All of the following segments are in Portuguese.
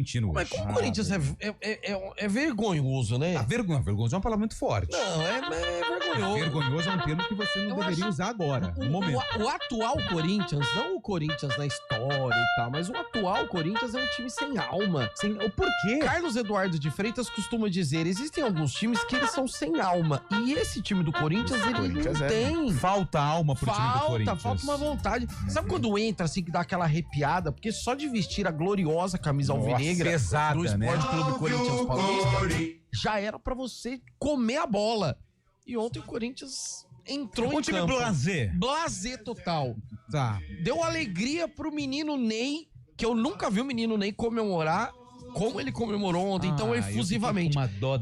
sentindo Mas como o Corinthians é vergonhoso, né? Vergonhoso é uma palavra muito forte. Não, é vergonhoso. Vergonhoso é um termo que você não deveria usar agora, no momento. O atual Corinthians, não o Corinthians na história e tal, mas o atual Corinthians é um time sem alma. Por quê? Carlos Eduardo de Freitas costuma dizer, existem alguns times que eles são sem alma. E esse time do Corinthians, ele não tem. Falta alma pro time do Corinthians. Falta uma vontade. Sabe quando entra assim, que dá aquela arrepiada? Porque só de vestir a gloriosa camisa alvinegra pesada, do Esporte né? Clube Corinthians Paulista, já era pra você comer a bola. E ontem o Corinthians entrou em time campo. blasé Total. Tá. Deu alegria pro menino Ney, que eu nunca vi o menino Ney comemorar como ele comemorou ontem, tão efusivamente.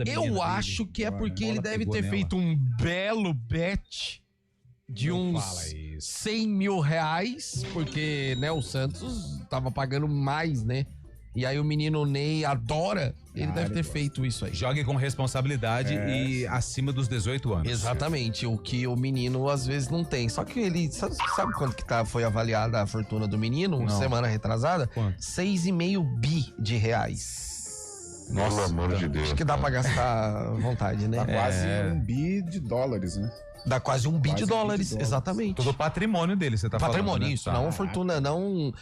Eu acho que é porque ele deve ter feito um belo bet de uns 100 mil reais, porque, né, o Santos tava pagando mais, né? E aí o menino Ney adora, ele deve ter feito isso aí. Jogue com responsabilidade e acima dos 18 anos. Exatamente, o que o menino às vezes não tem. Só que ele, sabe quanto que foi avaliada a fortuna do menino, semana retrasada? 6,5 bi de reais. Nossa, pelo amor de Deus. Acho que dá pra gastar à vontade, né? Dá quase $1 bi, né? Dá quase $1 bi, exatamente. Todo o patrimônio dele, você tá patrimônio, falando, né? Isso, não a fortuna, não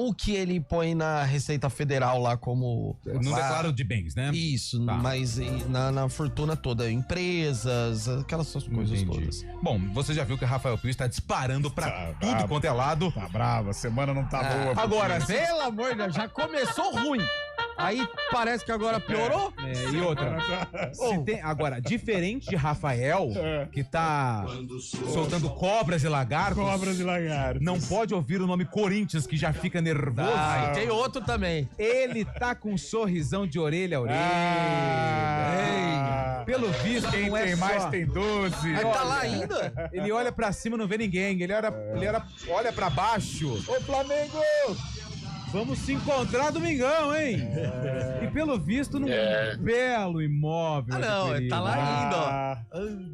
o que ele põe na Receita Federal lá como... No declaro de bens, né? Isso, mas na fortuna toda, empresas, aquelas coisas todas. Bom, você já viu que o Rafael Pires tá disparando pra tudo quanto é lado. Tá bravo, a semana não tá boa. Agora, pelo amor de Deus, já começou ruim. Aí parece que agora piorou. E outra. Agora, diferente de Rafael, que tá soltando cobras e lagartos. Não pode ouvir o nome Corinthians, que já fica nervoso. Tem outro também. Ele tá com um sorrisão de orelha a orelha. Pelo visto, quem não é tem só... mais tem 12. Ele tá lá ainda? Ele olha pra cima e não vê ninguém. Ele olha pra baixo. Ô, Flamengo! Vamos se encontrar domingão, hein? E pelo visto, num belo imóvel. Ele tá lá ainda, ó.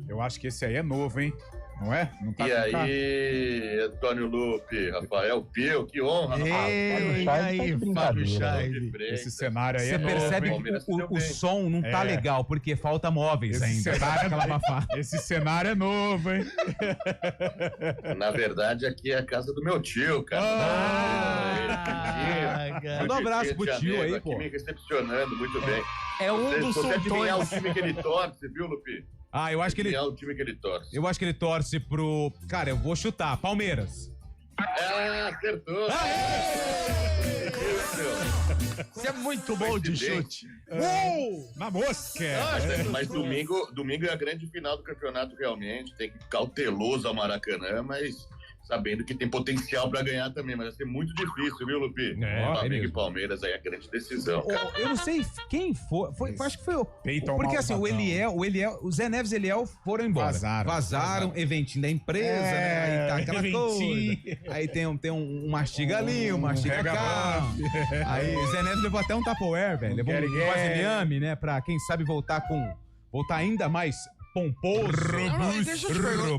Eu acho que esse aí é novo, hein? Não é? Não tá e aí, Antônio Lupe, Rafael Pio, que honra. E aí, Fábio Chaide. Esse cenário aí Você percebe que o som não tá legal, porque falta móveis ainda. Esse cenário é novo, hein? Na verdade, aqui é a casa do meu tio, cara. Manda um abraço pro tio aí, pô. Me recepcionando muito bem. É um dos sultões. O time que ele torce, viu, Lupi? Eu acho que ele... É o time que ele torce. Eu acho que ele torce pro... Cara, eu vou chutar. Palmeiras. Acertou. Você é muito bom de chute. Na mosca. Mas domingo é a grande final do campeonato realmente. Tem que ir cauteloso ao Maracanã, mas... sabendo que tem potencial pra ganhar também, mas vai ser muito difícil, viu, Lupi? Flamengo e Palmeiras aí é a grande decisão, cara. Eu não sei quem acho que foi o... Porque assim, o o Zé Neves e o Eliel foram embora. Vazaram, eventinho da empresa, né? Aí tá aquela coisa. Aí tem um mastiga ali, um mastiga cá. Aí o Zé Neves levou até um Tupperware, velho. Levou um vasilhame, né? Pra quem sabe voltar ainda mais... pomposo,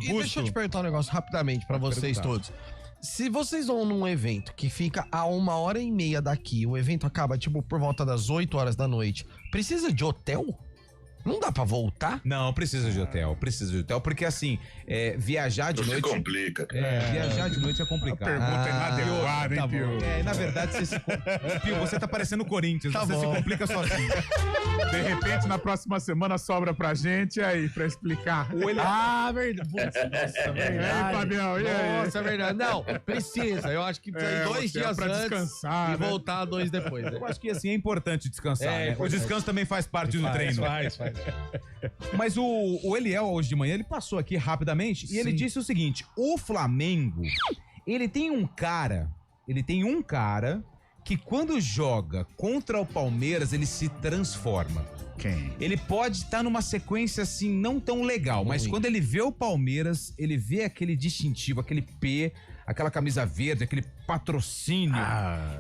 Deixa eu te perguntar um negócio rapidamente pra vocês todos. Se vocês vão num evento que fica a 1h30 daqui, o evento acaba tipo por volta das 8 horas da noite, precisa de hotel? Não dá pra voltar? Não, precisa de hotel, porque assim, viajar de noite... se complica. Viajar de noite é complicado. A pergunta é inadequada, hein, Pio? Na verdade, Pio, você tá parecendo o Corinthians, você se complica sozinho. De repente, na próxima semana sobra pra gente aí, pra explicar. Verdade. Nossa, verdade. E aí, Fabião, e aí? Nossa, verdade. Não, precisa. Eu acho que precisa 2 dias pra antes descansar, e voltar 2 depois. Né? Eu acho que assim é importante descansar, né? O descanso também faz parte do treino. Faz. Mas o Eliel, hoje de manhã, ele passou aqui rapidamente e ele disse o seguinte: o Flamengo, ele tem um cara que quando joga contra o Palmeiras, ele se transforma. Quem? Ele pode estar numa sequência assim, não tão legal, mas quando ele vê o Palmeiras, ele vê aquele distintivo, aquele P, aquela camisa verde, aquele patrocínio,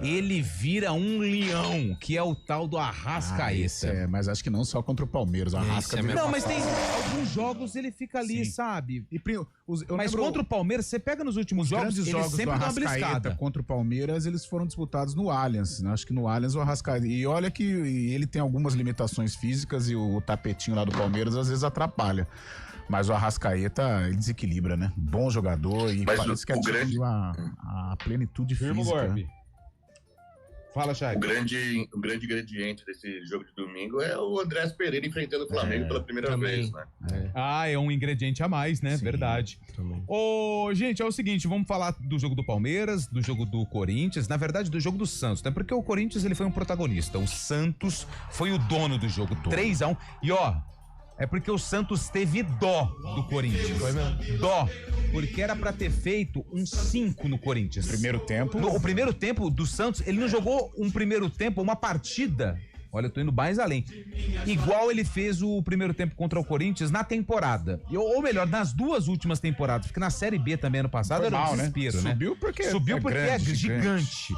ele vira um leão, que é o tal do Arrascaeta. Mas acho que não só contra o Palmeiras. O Arrascaeta não, mas tem alguns jogos ele fica ali, sabe? Mas contra o Palmeiras, você pega nos últimos jogos, ele sempre dá uma bliscada. Contra o Palmeiras, eles foram disputados no Allianz, né? Acho que no Allianz o Arrascaeta. E olha que ele tem algumas limitações físicas e o tapetinho lá do Palmeiras às vezes atrapalha. Mas o Arrascaeta, ele desequilibra, né? Bom jogador e parece que atingiu a plenitude física. Fala, Chay. O grande ingrediente desse jogo de domingo é o Andrés Pereira enfrentando o Flamengo pela primeira vez, né? É um ingrediente a mais, né? Sim, verdade. Gente, é o seguinte, vamos falar do jogo do Palmeiras, do jogo do Corinthians, na verdade do jogo do Santos, né? Porque o Corinthians, ele foi um protagonista, o Santos foi o dono do jogo, 3-1, e é porque o Santos teve dó do Corinthians. Foi mesmo? Dó. Porque era pra ter feito um 5 no Corinthians. Primeiro tempo. O primeiro tempo do Santos, ele não jogou um primeiro tempo, uma partida. Olha, eu tô indo mais além. Igual ele fez o primeiro tempo contra o Corinthians na temporada. Ou melhor, nas duas últimas temporadas. Porque na Série B também ano passado era um desespero, né? Subiu porque é gigante.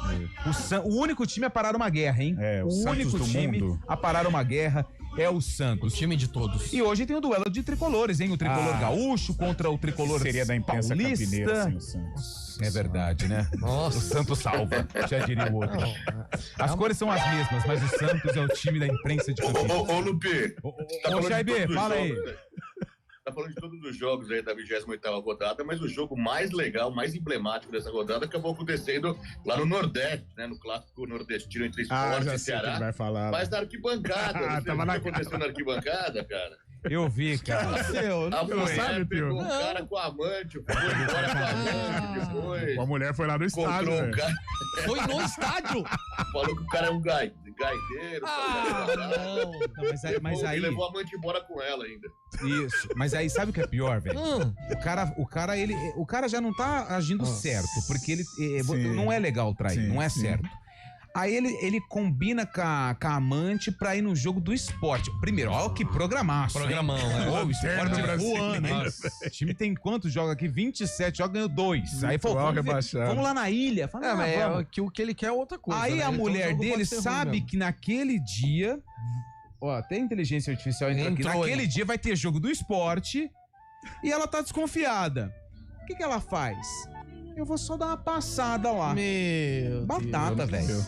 O único time a parar uma guerra, hein? O único time a parar uma guerra é o Santos. O time de todos. E hoje tem o duelo de tricolores, hein? O tricolor gaúcho contra o tricolor seria da imprensa campineira, assim, o Santos. É verdade, né? Nossa. O Santos salva, já diria o outro. As cores são as mesmas, mas o Santos é o time da imprensa de Campinas. Ô, Lupe. Ô, Jaibê, fala aí. Tá falando de todos os jogos aí da 28ª rodada, mas o jogo mais legal, mais emblemático dessa rodada acabou acontecendo lá no Nordeste, né? No clássico nordestino entre Sport e Ceará. Vai falar, mas na arquibancada. Tava na acontecendo na arquibancada, cara. Eu vi, cara. A mulher pegou o cara com a amante, foi embora com a amante depois. A mulher foi lá no estádio. Foi no estádio? Falou que o cara é um gaiteiro. Não. Mas aí... Ele levou a amante embora com ela ainda. Isso. Mas aí sabe o que é pior, velho? O cara já não tá agindo certo, porque ele não é legal trair, não é certo. Aí ele combina com a amante pra ir no jogo do esporte. Primeiro, ó, que programaço. Programão, o esporte voando, hein? O time tem quantos jogos aqui? 27 jogos, ganhou 2. Aí falou, vamos lá na ilha. Fala, mas o que ele quer é outra coisa. Aí a mulher dele sabe que naquele dia... Ó, até inteligência artificial entra aqui. Naquele dia vai ter jogo do esporte e ela tá desconfiada. O que ela faz? Eu vou só dar uma passada lá. Meu batata, velho.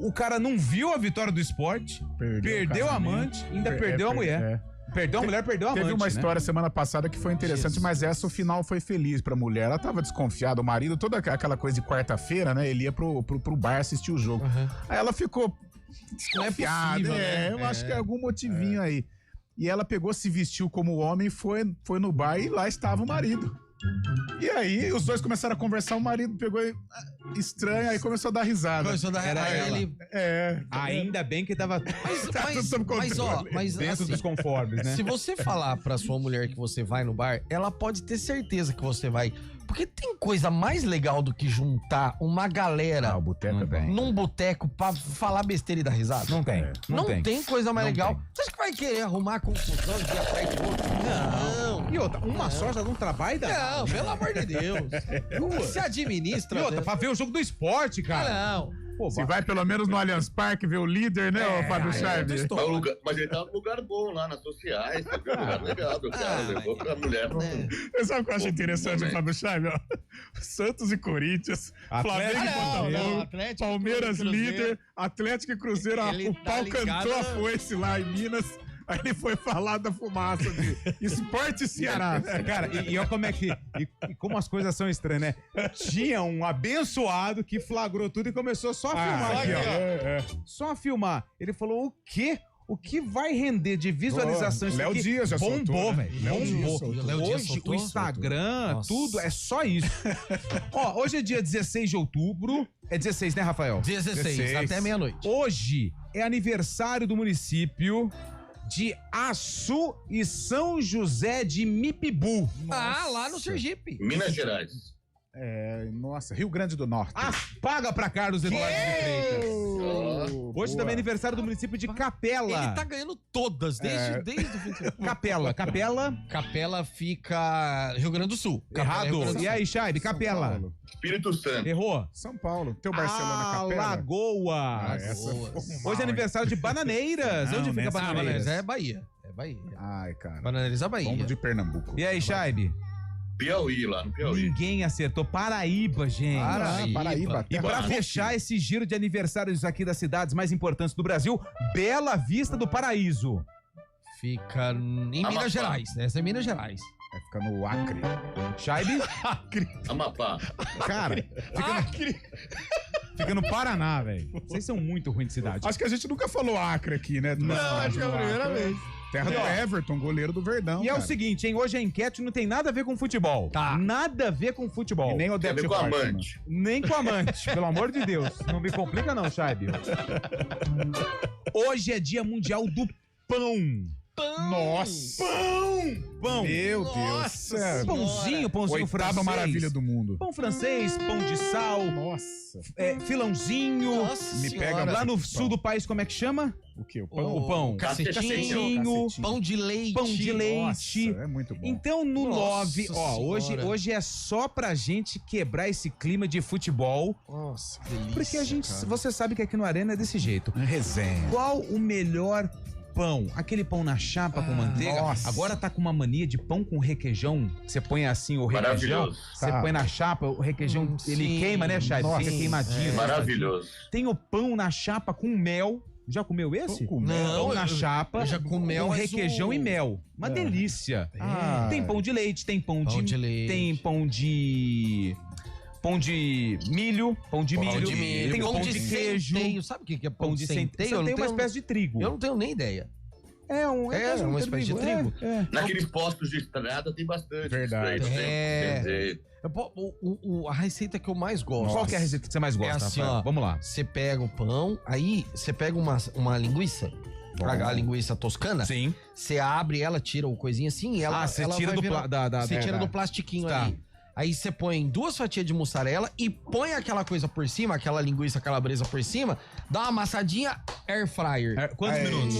O cara não viu a vitória do esporte, perdeu a amante, ainda perdeu a mulher. Perdeu a mulher, perdeu a amante. Teve uma história semana passada que foi interessante, mas essa o final foi feliz pra mulher. Ela tava desconfiada, o marido, toda aquela coisa de quarta-feira, né? Ele ia pro bar assistir o jogo. Aí ela ficou desconfiada. Eu acho que é algum motivinho aí. E ela pegou, se vestiu como homem, foi no bar e lá estava o marido. E aí, os dois começaram a conversar, o marido pegou estranho, aí começou a dar risada. Começou a dar risada. Ainda bem que tava mas dentro assim, dos conformes, né? Se você falar pra sua mulher que você vai no bar, ela pode ter certeza que você vai. Porque tem coisa mais legal do que juntar uma galera num boteco pra falar besteira e dar risada? Não tem. Não tem coisa mais legal. Você acha que vai querer arrumar confusão de atrás de outro? Não. E outra, uma só já não trabalha? Não, pelo amor de Deus. Se administra. E outra, pra ver o jogo do esporte, cara. Não. Pô, se vai pelo menos no Allianz Parque ver o líder, né, Fábio Charles? Mas ele tá num lugar bom lá nas sociais, tá vendo? Lugar legal do cara, levou pra mulher. Sabe o que eu acho interessante, Fábio Charles? Santos e Corinthians, Flamengo e Botafogo, Palmeiras líder, Atlético e Cruzeiro, o pau cantou a foice lá em Minas. Aí ele foi falar da fumaça de Esporte Ceará. Cara, e olha como é que... E como as coisas são estranhas, né? Tinha um abençoado que flagrou tudo e começou só a filmar aqui, ó. Só a filmar. Ele falou, o quê? O que vai render de visualização isso Léo aqui? Dias já bombou, velho. Bombou. Hoje o Instagram, tudo, é só isso. Ó, hoje é dia 16 de outubro. É 16, né, Rafael? 16. Até meia-noite. Hoje é aniversário do município de Açu e São José de Mipibu. Lá no Sergipe. Minas Gerais. Rio Grande do Norte. Paga pra Carlos Eduardo de Freitas. Hoje também é aniversário do município de Capela. Ele tá ganhando todas, desde o fim de Capela. Capela fica Rio Grande do Sul. Errado. E aí, Chaibe, Capela? Espírito Santo. Errou. São Paulo. Teu Barcelona Capela. Alagoas. Hoje é aniversário de Bananeiras. Onde fica Bananeiras? É Bahia. Ai, cara. Bananeiras é Bahia. Vamos de Pernambuco. E aí, Chaibe? Piauí, lá no Piauí. Ninguém acertou. Paraíba, gente. Paraíba. E pra fechar esse giro de aniversários aqui das cidades mais importantes do Brasil, Bela Vista do Paraíso. Fica em Minas Gerais, né? Essa é Minas Gerais. Vai ficar no Acre. Chaibe? Acre. Amapá. Cara, fica no Paraná, velho. Vocês são muito ruins de cidade. Acho que a gente nunca falou Acre aqui, né? Não, acho que é a primeira vez. Terra do Everton, goleiro do Verdão. E é o seguinte, hein? Hoje a enquete não tem nada a ver com futebol. Tá. Nada a ver com futebol. E nem o Deve com amante. Nem com amante, pelo amor de Deus. Não me complica não, Chaibe. Hoje é dia mundial do pão. Nossa! Pão! Meu Deus! Pãozinho Oitava francês. Maravilha do mundo. Pão francês, pão de sal. Nossa! Filãozinho. Nossa Me senhora. pega Lá no sul do país, como é que chama? O quê? O pão? O pão. Cacetinho. Pão de leite. Pão de leite. Nossa, é muito bom. Então, no Nossa 9, hoje é só pra gente quebrar esse clima de futebol. Nossa, que delícia. Porque você sabe que aqui no Arena é desse jeito. Resenha. Qual o melhor pão? Aquele pão na chapa com manteiga. Nossa. Agora tá com uma mania de pão com requeijão. Você põe assim o requeijão. Você põe na chapa, o requeijão, ele queima, né, Chay? Fica queimadinho. Maravilhoso. Tem o pão na chapa com mel. Já comeu esse? Não, na chapa. Eu já comi mel, com requeijão e mel. Uma delícia. Tem pão de leite, tem pão de leite. Tem pão de milho, tem o pão de queijo. Centeio. Sabe o que é pão de centeio? Tem uma espécie de trigo. Eu não tenho nem ideia. É uma espécie de trigo. Naqueles postos de estrada tem bastante. Verdade. A receita que eu mais gosto. Qual que é a receita que você mais gosta, É assim, Rafael? ó. Vamos lá. Você pega o pão, aí você pega uma linguiça. A linguiça toscana. Sim. Você abre ela, tira o coisinho assim. Você tira Você tira do plastiquinho ali. Aí você põe 2 fatias de mussarela e põe aquela coisa por cima, aquela linguiça calabresa por cima, dá uma amassadinha, air fryer. Quantos minutos?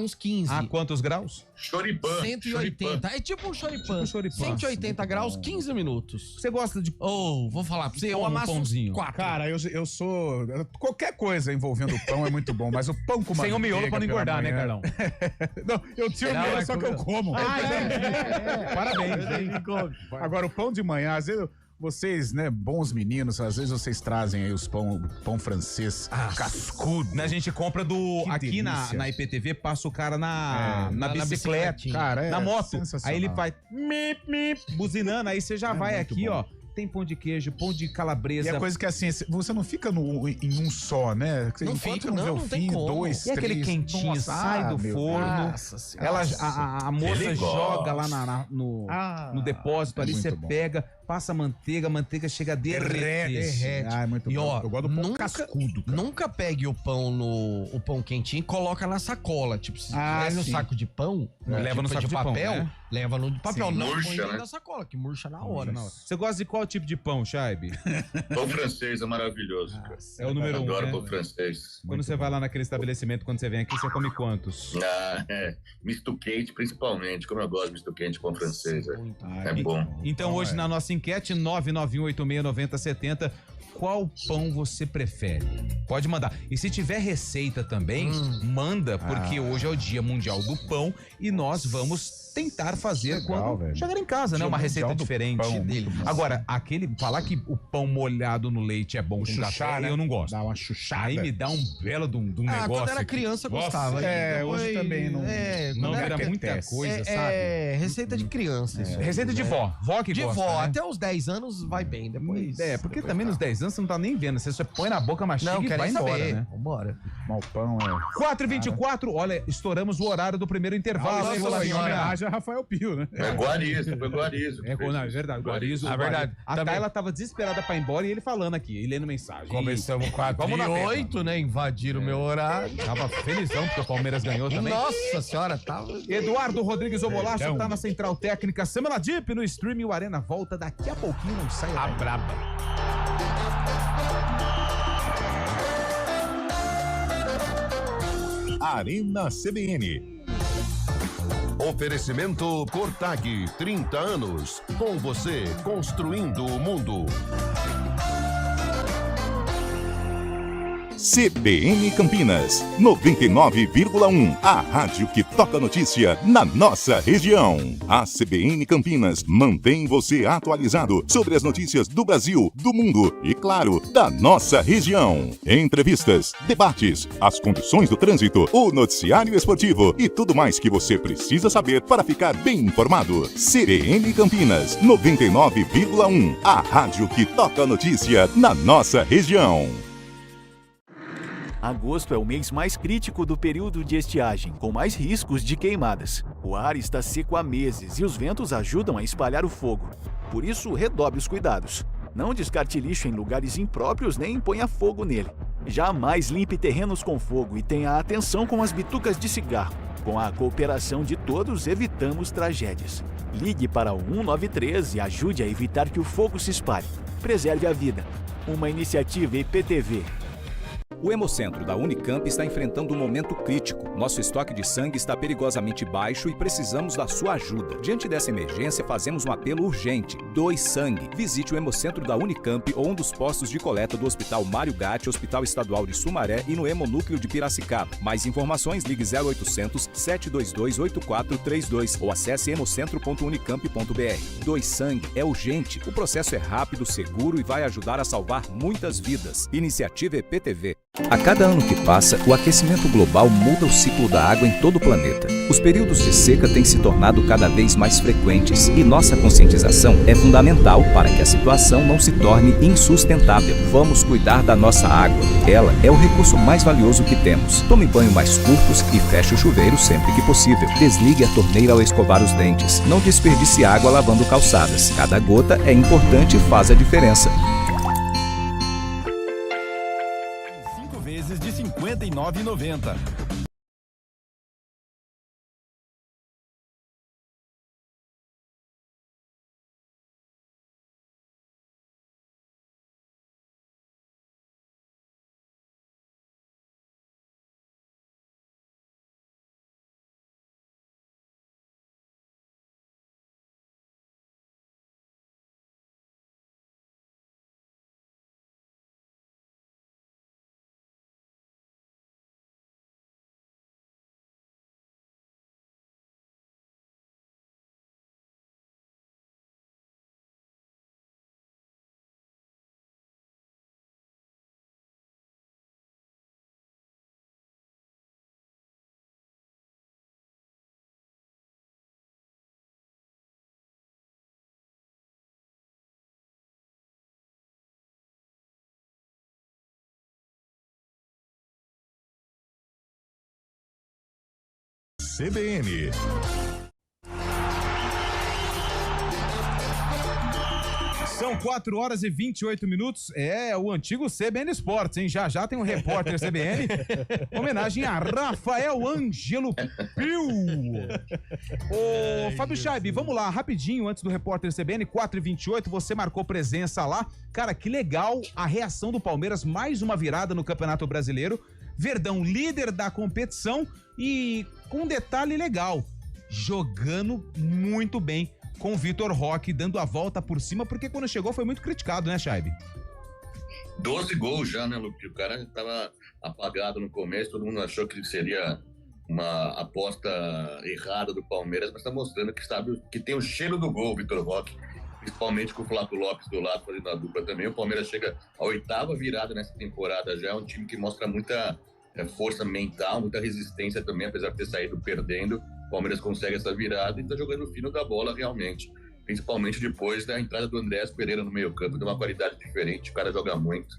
Uns 15. Quantos graus? Choripã. 180. É tipo um choripã. 180 graus, 15 minutos. Você gosta de... Vou falar pra você, eu amasso pãozinho. 4. Cara, eu sou... Qualquer coisa envolvendo pão é muito bom, mas o pão com manteiga... Sem o miolo pra não engordar, né, Carlão? Não, eu tiro o miolo, só que eu como. Parabéns. Agora, o pão de manhã, às vezes... Vocês, né, bons meninos, às vezes vocês trazem aí os pão francês cascudo. A gente compra aqui na IPTV, passa o cara na bicicleta, cara, na moto. Aí ele faz buzinando, aí você já vai aqui, bom. Ó. Tem pão de queijo, pão de calabresa. E a coisa que assim, você não fica em um só, né? Não fica, não tem como. 2, 3. E aquele quentinho, sai do forno. A moça joga lá no depósito ali, você pega, passa a manteiga chega a derrete. É muito bom. Ó, eu gosto do pão cascudo, cara. Nunca pegue o pão quentinho e coloca na sacola. Tipo, se tiver no saco de pão, leva no saco de papel, pão, né? Leva no papel. Sim, não murcha, põe dentro né? da sacola, que murcha na hora. Você gosta de qual tipo de pão, Chaibe? Pão francês é maravilhoso. É o número 1, Adoro né? pão francês. Quando você vai lá naquele estabelecimento, quando você vem aqui, você come quantos? Misto quente, principalmente. Como eu gosto de misto quente, pão francês. É bom. Então, hoje, na nossa enquete, 991869070, qual pão você prefere? Pode mandar. E se tiver receita também, manda, porque hoje é o Dia Mundial do Pão e nós vamos tentar fazer quando chegar em casa, né? Uma receita diferente dele. Agora, falar que o pão molhado no leite é bom com café, né? Eu não gosto. Dá uma chuchada. Aí me dá um belo de um negócio. Quando era criança, gostava. Hoje também não. Não era muita coisa, sabe? Receita de criança. Isso Receita de vó. Vó que gosta, vó. né? Até os 10 anos vai bem, depois... Porque também nos 10 anos você não tá nem vendo. Você só põe na boca, mastiga e vai embora, né? Vambora. Mal pão 4h24, olha, estouramos o horário do primeiro intervalo. Em homenagem a Rafael Pio, né? Foi Guarizo. É verdade, Guarizo. É verdade. A Tayla tava desesperada pra ir embora e ele falando aqui, ele lendo mensagem. Começamos 4h08, né? Invadiram o meu horário. Tava felizão porque o Palmeiras ganhou também. Nossa senhora, tava... Eduardo Rodrigues Obolacho tá na Central Técnica. Semana Deep no streaming. O Arena volta daqui a pouquinho. Não sai a braba. Arena CBN. Oferecimento Cortag, 30 anos. Com você, construindo o mundo. CBN Campinas, 99,1. A rádio que toca notícia na nossa região. A CBN Campinas mantém você atualizado sobre as notícias do Brasil, do mundo e, claro, da nossa região. Entrevistas, debates, as condições do trânsito, o noticiário esportivo e tudo mais que você precisa saber para ficar bem informado. CBN Campinas, 99,1. A rádio que toca notícia na nossa região. Agosto é o mês mais crítico do período de estiagem, com mais riscos de queimadas. O ar está seco há meses e os ventos ajudam a espalhar o fogo. Por isso, redobre os cuidados. Não descarte lixo em lugares impróprios nem ponha fogo nele. Jamais limpe terrenos com fogo e tenha atenção com as bitucas de cigarro. Com a cooperação de todos, evitamos tragédias. Ligue para o 193 e ajude a evitar que o fogo se espalhe. Preserve a vida. Uma iniciativa IPTV. O Hemocentro da Unicamp está enfrentando um momento crítico. Nosso estoque de sangue está perigosamente baixo e precisamos da sua ajuda. Diante dessa emergência, fazemos um apelo urgente. Doe sangue. Visite o Hemocentro da Unicamp ou um dos postos de coleta do Hospital Mário Gatti, Hospital Estadual de Sumaré e no Hemonúcleo de Piracicaba. Mais informações, ligue 0800 722 8432 ou acesse hemocentro.unicamp.br. Doe sangue. É urgente. O processo é rápido, seguro e vai ajudar a salvar muitas vidas. Iniciativa EPTV. A cada ano que passa, o aquecimento global muda o ciclo da água em todo o planeta. Os períodos de seca têm se tornado cada vez mais frequentes e nossa conscientização é fundamental para que a situação não se torne insustentável. Vamos cuidar da nossa água. Ela é o recurso mais valioso que temos. Tome banho mais curtos e feche o chuveiro sempre que possível. Desligue a torneira ao escovar os dentes. Não desperdice água lavando calçadas. Cada gota é importante e faz a diferença. De R$ 59,90. CBN. São 4 horas e 28 minutos. É o antigo CBN Esportes, hein? Já já tem um repórter CBN. Homenagem a Rafael Ângelo Pio. Ô, Fábio Chaib, vamos lá, rapidinho, antes do repórter CBN, 4h28, você marcou presença lá. Cara, que legal a reação do Palmeiras, mais uma virada no Campeonato Brasileiro. Verdão, líder da competição e com um detalhe legal, jogando muito bem com o Vitor Roque, dando a volta por cima, porque quando chegou foi muito criticado, né, Chaib? 12 gols já, né, Lupe? O cara estava apagado no começo, todo mundo achou que seria uma aposta errada do Palmeiras, mas está mostrando que sabe que tem o cheiro do gol, Vitor Roque, principalmente com o Flávio Lopes do lado, fazendo a dupla também. O Palmeiras chega à 8ª virada nessa temporada já, é um time que mostra muita força mental, muita resistência também, apesar de ter saído perdendo. O Palmeiras consegue essa virada e está jogando fino da bola realmente, principalmente depois da entrada do Andrés Pereira no meio campo, de uma qualidade diferente, o cara joga muito,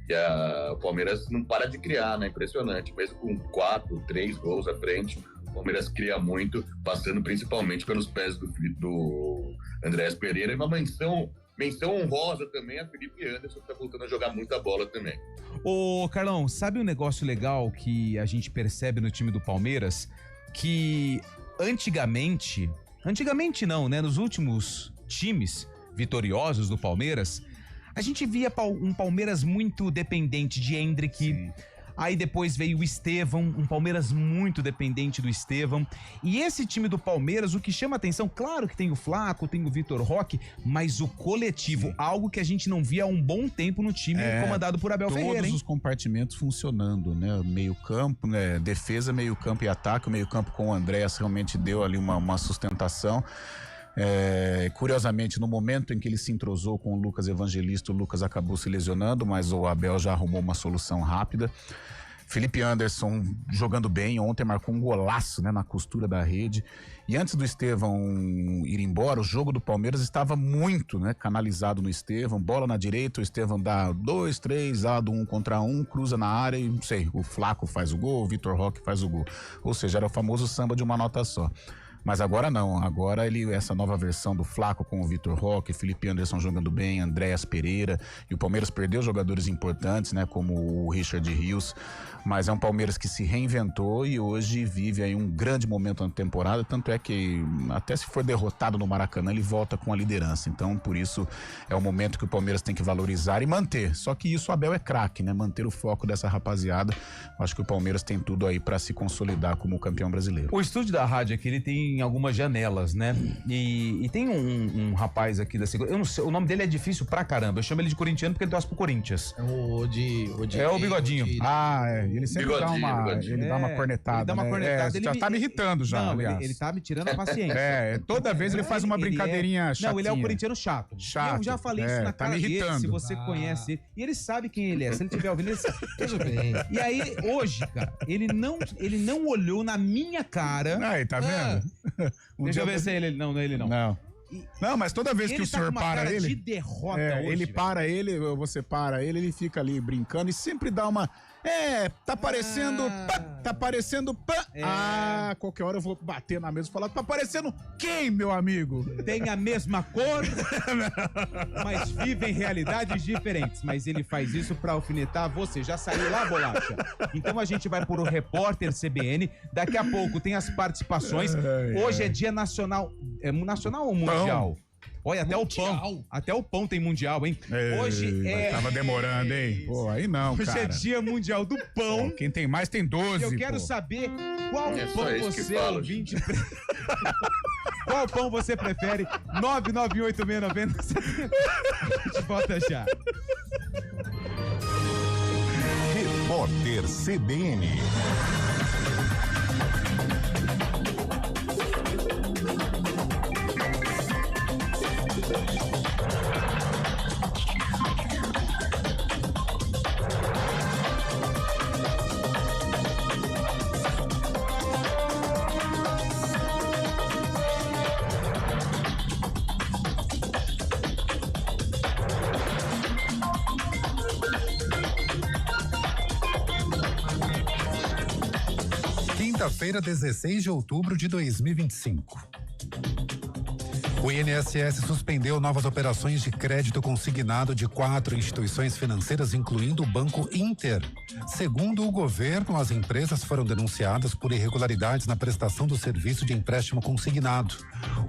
e o Palmeiras não para de criar, né, impressionante, mesmo com 4, 3 gols à frente, o Palmeiras cria muito, passando principalmente pelos pés do Andrés Pereira, e uma menção honrosa também a Felipe Anderson, que tá voltando a jogar muita bola também. Ô, Carlão, sabe um negócio legal que a gente percebe no time do Palmeiras? Que antigamente não, né? Nos últimos times vitoriosos do Palmeiras, a gente via um Palmeiras muito dependente de Endrick. Sim. Aí depois veio o Estevão, um Palmeiras muito dependente do Estevão. E esse time do Palmeiras, o que chama atenção, claro que tem o Flaco, tem o Vitor Roque, mas o coletivo, algo que a gente não via há um bom tempo no time comandado por Abel Ferreira, hein? Todos os compartimentos funcionando, né? Meio campo, né? Defesa, meio campo e ataque. O meio campo com o Andréas realmente deu ali uma sustentação. Curiosamente, no momento em que ele se entrosou com o Lucas Evangelista, o Lucas acabou se lesionando, mas o Abel já arrumou uma solução rápida. Felipe Anderson jogando bem, ontem marcou um golaço, né, na costura da rede. E antes do Estevão ir embora, o jogo do Palmeiras estava muito, né, canalizado no Estevão. Bola na direita, o Estevão dá 2, 3, do 1 contra 1, cruza na área e, não sei, o Flaco faz o gol, o Vitor Roque faz o gol. Ou seja, era o famoso samba de uma nota só. Mas agora não, agora essa nova versão do Flaco com o Vitor Roque, Felipe Anderson jogando bem, Andréas Pereira, e o Palmeiras perdeu jogadores importantes, né, como o Richard Rios, mas é um Palmeiras que se reinventou e hoje vive aí um grande momento na temporada, tanto é que até se for derrotado no Maracanã, ele volta com a liderança, então por isso é o momento que o Palmeiras tem que valorizar e manter, só que isso o Abel é craque, né, manter o foco dessa rapaziada. Acho que o Palmeiras tem tudo aí para se consolidar como campeão brasileiro. O estúdio da rádio aqui, ele tem algumas janelas, né? E tem um rapaz aqui da segunda, eu não sei, o nome dele é difícil pra caramba, eu chamo ele de corintiano porque ele torce pro Corinthians. É o Bigodinho. Ele sempre dá uma cornetada. Ele dá uma cornetada. Já tá me irritando já, não, aliás. Ele tá me tirando a paciência. Toda vez ele faz uma brincadeirinha chatinha. Não, ele é um corintiano chato. Eu já falei isso na cara dele, se você conhece ele. E ele sabe quem ele é, se ele estiver ouvindo, ele sabe. Tudo bem. E aí, hoje, cara, ele não olhou na minha cara. Aí, tá vendo? Deixa eu ver se é ele. Não, não é ele não. Não, mas toda vez que o senhor para ele, de derrota hoje, ele para ele, você para ele fica ali brincando e sempre dá uma tá parecendo qualquer hora eu vou bater na mesa e falar, tá parecendo quem, meu amigo? Tem a mesma cor, mas vivem realidades diferentes, mas ele faz isso pra alfinetar você, já saiu lá, Bolacha? Então a gente vai por o repórter CBN, daqui a pouco tem as participações, hoje é dia nacional, é nacional ou mundial? Olha, até o pão tem mundial, hein? Hoje Tava demorando, hein? Pô, aí não, hoje cara. é dia mundial do pão. Quem tem mais tem 12, Eu quero saber qual pão você, ouvinte... Qual pão você prefere? 9986990. A gente volta já. Repórter CBN. Quinta-feira, 16 de outubro de 2025. O INSS suspendeu novas operações de crédito consignado de 4 instituições financeiras, incluindo o Banco Inter. Segundo o governo, as empresas foram denunciadas por irregularidades na prestação do serviço de empréstimo consignado.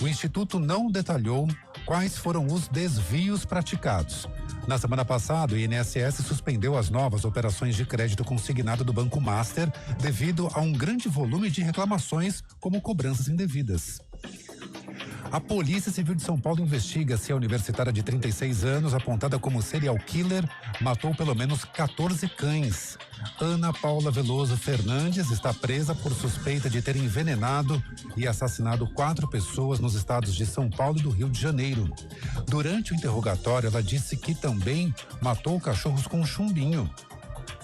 O Instituto não detalhou quais foram os desvios praticados. Na semana passada, o INSS suspendeu as novas operações de crédito consignado do Banco Master devido a um grande volume de reclamações, como cobranças indevidas. A Polícia Civil de São Paulo investiga se a universitária de 36 anos, apontada como serial killer, matou pelo menos 14 cães. Ana Paula Veloso Fernandes está presa por suspeita de ter envenenado e assassinado 4 pessoas nos estados de São Paulo e do Rio de Janeiro. Durante o interrogatório, ela disse que também matou cachorros com chumbinho.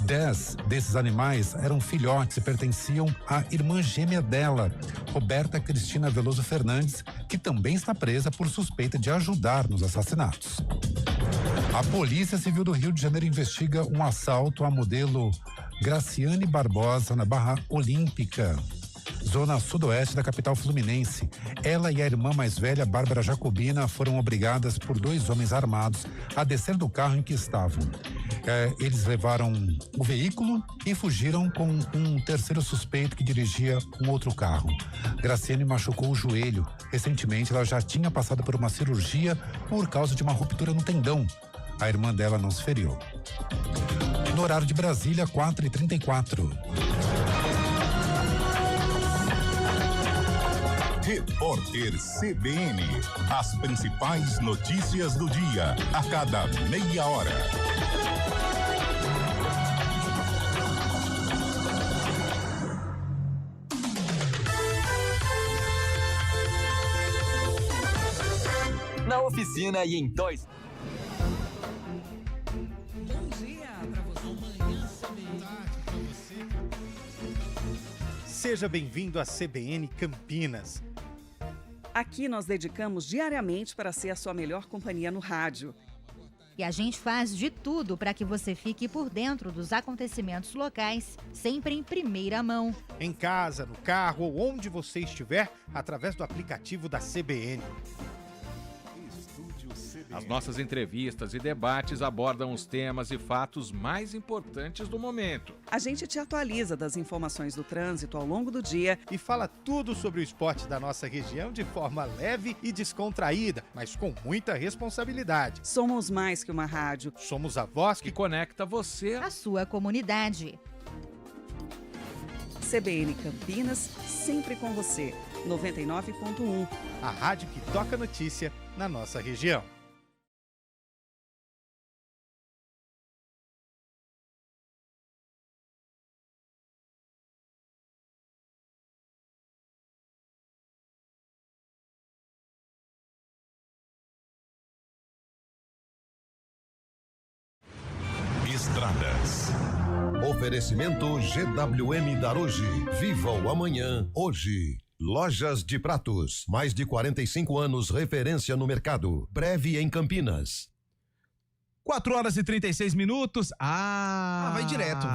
10 desses animais eram filhotes e pertenciam à irmã gêmea dela, Roberta Cristina Veloso Fernandes, que também está presa por suspeita de ajudar nos assassinatos. A Polícia Civil do Rio de Janeiro investiga um assalto à modelo Graciane Barbosa na Barra Olímpica, zona sudoeste da capital fluminense. Ela e a irmã mais velha, Bárbara Jacobina, foram obrigadas por 2 homens armados a descer do carro em que estavam. Eles levaram o veículo e fugiram com um terceiro suspeito que dirigia um outro carro. Graciane machucou o joelho. Recentemente, ela já tinha passado por uma cirurgia por causa de uma ruptura no tendão. A irmã dela não se feriu. No horário de Brasília, 4h34. Repórter CBN. As principais notícias do dia, a cada meia hora. Na oficina e em dois. Bom dia para você. Amanhã CBN. Seja bem-vindo à CBN Campinas. Aqui nós dedicamos diariamente para ser a sua melhor companhia no rádio. E a gente faz de tudo para que você fique por dentro dos acontecimentos locais, sempre em primeira mão. Em casa, no carro ou onde você estiver, através do aplicativo da CBN. As nossas entrevistas e debates abordam os temas e fatos mais importantes do momento. A gente te atualiza das informações do trânsito ao longo do dia e fala tudo sobre o esporte da nossa região de forma leve e descontraída, mas com muita responsabilidade. Somos mais que uma rádio. Somos a voz que conecta você à sua comunidade. CBN Campinas, sempre com você. 99.1. A rádio que toca notícia na nossa região. Estradas. Oferecimento GWM Daruge. Viva o amanhã, hoje. Lojas de Pratos. Mais de 45 anos, referência no mercado. Breve em Campinas. 4h36. Vai direto.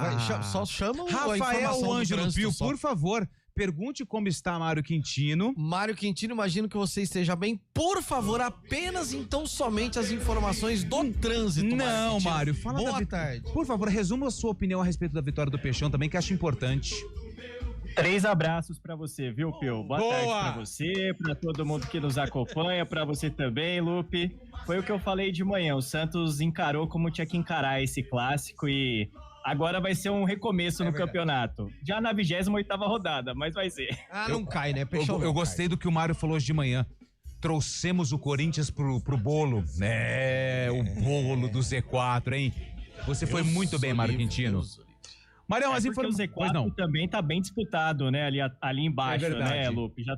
Só chama o Rafael Ângelo Pio, por favor. Pergunte como está Mário Quintino. Mário Quintino, imagino que você esteja bem. Por favor, apenas então somente as informações do trânsito. Não, Mário, fala Boa tarde. Por favor, resuma a sua opinião a respeito da vitória do Peixão também, que acho importante. 3 abraços pra você, viu, Pio? Boa tarde pra você, pra todo mundo que nos acompanha, pra você também, Lupe. Foi o que eu falei de manhã, o Santos encarou como tinha que encarar esse clássico e agora vai ser um recomeço no campeonato. Já na 28ª rodada, mas vai ser. Não cai, né? Peixão eu gostei do que o Mário falou hoje de manhã. Trouxemos o Corinthians pro bolo. O bolo do Z4, hein? Você foi muito bem, Mário Quintino. Marião, as informações. O Z4 também tá bem disputado, né? Ali embaixo, né, Lupe? Já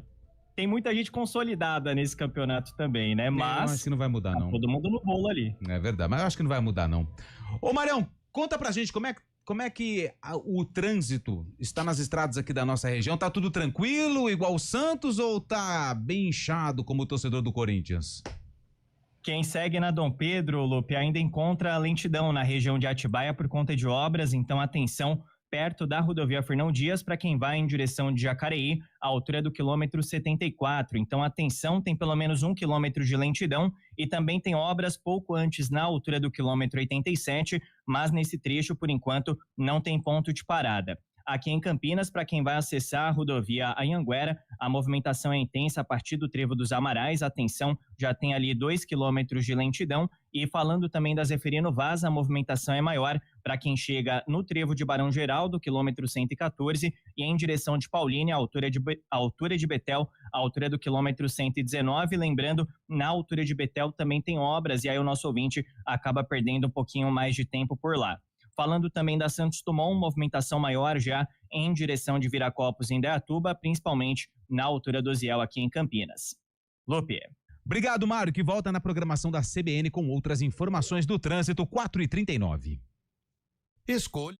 tem muita gente consolidada nesse campeonato também, né? Mas acho que não vai mudar, não. Todo mundo no bolo ali. É verdade, mas eu acho que não vai mudar, não. Ô, Marião, conta pra gente como é que o trânsito está nas estradas aqui da nossa região. Tá tudo tranquilo, igual o Santos, ou tá bem inchado como o torcedor do Corinthians? Quem segue na Dom Pedro, Lupe, ainda encontra lentidão na região de Atibaia por conta de obras, então atenção perto da rodovia Fernão Dias para quem vai em direção de Jacareí, à altura do quilômetro 74. Então atenção, tem pelo menos 1 quilômetro de lentidão e também tem obras pouco antes na altura do quilômetro 87, mas nesse trecho, por enquanto, não tem ponto de parada. Aqui em Campinas, para quem vai acessar a rodovia Anhanguera, a movimentação é intensa a partir do Trevo dos Amarais. Atenção, já tem ali 2 quilômetros de lentidão. E falando também da Zeferino Vaz, a movimentação é maior para quem chega no Trevo de Barão Geraldo, quilômetro 114, e em direção de Paulínia, a altura de Betel, a altura do quilômetro 119. Lembrando, na altura de Betel também tem obras, e aí o nosso ouvinte acaba perdendo um pouquinho mais de tempo por lá. Falando também da Santos Dumont, movimentação maior já em direção de Viracopos e Indaiatuba, principalmente na altura do Osiel aqui em Campinas. Lupe. Obrigado, Mário, que volta na programação da CBN com outras informações do trânsito, 4h39. Escolha.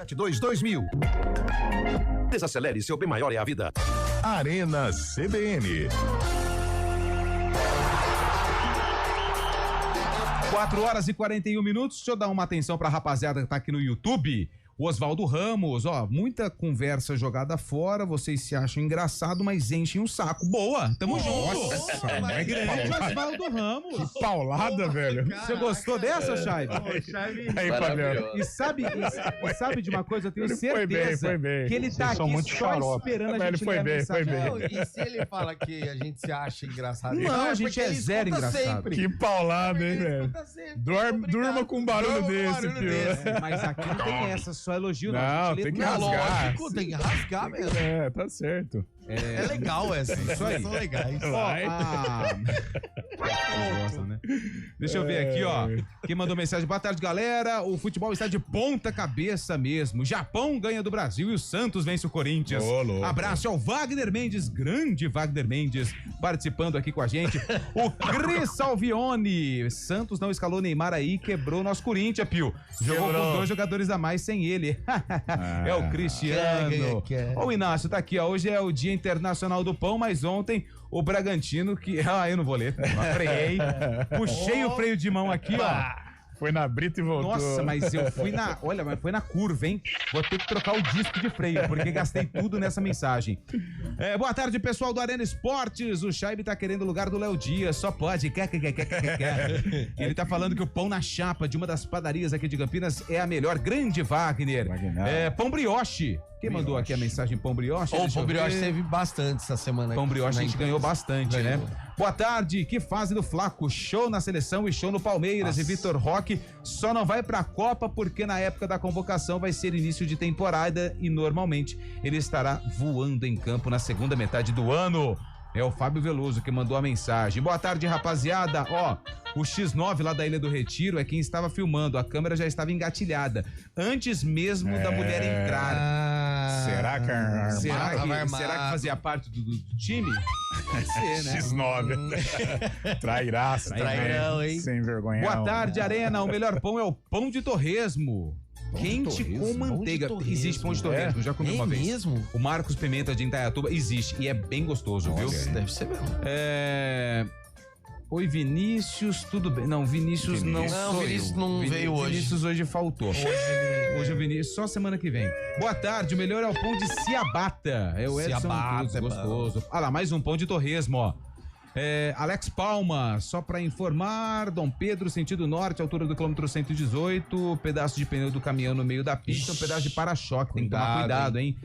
72-2000. Desacelere, seu bem maior é a vida. Arena CBN. 4h41. Deixa eu dar uma atenção pra rapaziada que tá aqui no YouTube. O Oswaldo Ramos, muita conversa jogada fora, vocês se acham engraçado, mas enchem um saco. Boa, tamo junto. Nossa, é grande Oswaldo Ramos. Que paulada, velho. Você gostou dessa, Chaibe? Aí, Fabiano. E sabe de uma coisa, eu tenho certeza foi bem. que ele tá aqui só esperando a gente ler a mensagem. Não, e se ele fala que a gente se acha engraçado? Não, a gente é zero engraçado. Sempre. Que paulada, hein, velho? Durma com um barulho desse, filho. Mas aqui não tem essa, só elogio, não. Tem que rasgar. Lógico, tem que rasgar mesmo. Tá certo. É legal essa. Isso aí. São legais. Deixa eu ver aqui, quem mandou mensagem. Boa tarde, galera. O futebol está de ponta cabeça mesmo. O Japão ganha do Brasil e o Santos vence o Corinthians. Abraço ao Wagner Mendes, grande Wagner Mendes, participando aqui com a gente. O Cris Salvione. Santos não escalou Neymar aí, quebrou nosso Corinthians, Pio. Jogou com 2 jogadores a mais sem ele. É o Cristiano. Ó, o Inácio tá aqui, hoje é o Dia Internacional do Pão, mas ontem o Bragantino eu não vou ler, freei, puxei o freio de mão aqui, Foi na brita e voltou. Nossa, mas eu fui foi na curva, hein? Vou ter que trocar o disco de freio, porque gastei tudo nessa mensagem. Boa tarde, pessoal do Arena Esportes. O Chaibe tá querendo o lugar do Léo Dias, só pode. Ele tá falando que o pão na chapa de uma das padarias aqui de Campinas é a melhor. Grande Wagner. Pão brioche. Quem mandou aqui a mensagem Pão Brioche? O Pão Brioche teve bastante essa semana. Pão Brioche a gente ganhou bastante, né? Boa tarde, que fase do Flaco? Show na seleção e show no Palmeiras. E Vitor Roque só não vai pra Copa porque na época da convocação vai ser início de temporada e normalmente ele estará voando em campo na segunda metade do ano. É o Fábio Veloso que mandou a mensagem. Boa tarde, rapaziada. O X9 lá da Ilha do Retiro é quem estava filmando. A câmera já estava engatilhada antes mesmo da mulher entrar. Será que será que fazia parte do time? Pode ser, né? X9. Trairão, hein? Sem vergonha. Boa tarde, Arena. O melhor pão é o pão de torresmo. Quente com manteiga. Existe pão de torresmo, já comi uma vez. Mesmo? O Marcos Pimenta de Indaiatuba existe e é bem gostoso, viu? Deve ser mesmo. Oi, Vinícius, tudo bem? Não, Vinícius não sou Vinícius eu. não veio hoje. Vinícius hoje faltou. Hoje o Vinícius, só semana que vem. Boa tarde, o melhor é o pão de ciabatta. É o Edson Cruz, gostoso. Ah lá, mais um pão de torresmo, Alex Palma, só pra informar, Dom Pedro, sentido norte, altura do quilômetro 118, pedaço de pneu do caminhão no meio da pista, um pedaço de para-choque, tem que tomar cuidado, hein?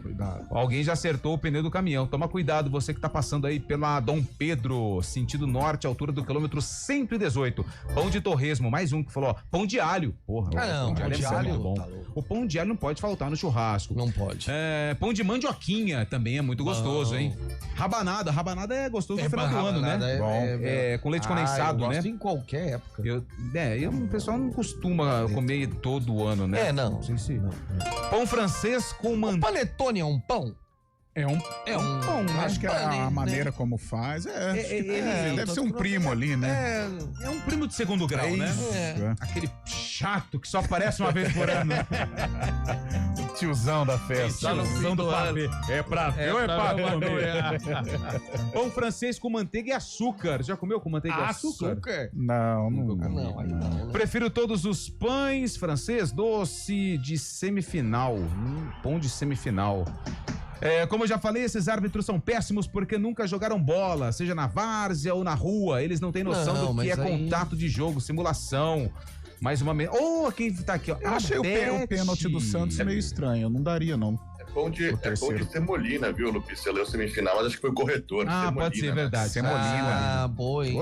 Alguém já acertou o pneu do caminhão, toma cuidado, você que tá passando aí pela Dom Pedro, sentido norte, altura do quilômetro 118, pão de torresmo, mais um que falou, pão de alho, porra, pão de alho é muito bom. O pão de alho não pode faltar no churrasco. Não pode. Pão de mandioquinha também é muito gostoso, hein? Rabanada é gostoso no final do ano, né? Com leite condensado, eu né? gosto em qualquer época. O pessoal não costuma comer todo ano, né? Não. sei se. Pão francês com manteiga. Panetone é um pão? É um pão, acho que a maneira como faz deve ser um primo ali, né? É um primo de segundo grau, né? Aquele chato que só aparece uma vez por ano. O tiozão da festa. Tiozão do pavê. É pra ver ou é pra comer? Pão francês com manteiga e açúcar. Já comeu com manteiga e açúcar? Não. Prefiro todos os pães francês doce de semifinal. Pão de semifinal. Como eu já falei, esses árbitros são péssimos porque nunca jogaram bola, seja na várzea ou na rua. Eles não têm noção do que é contato de jogo, simulação. Mais uma... quem tá aqui, ó. Eu achei o pênalti do Santos meio estranho. Eu não daria, não. É pão de semolina, viu, Lupi? Você leu semifinal, mas acho que foi corretor. Pode ser, verdade. Semolina. Boa, hein?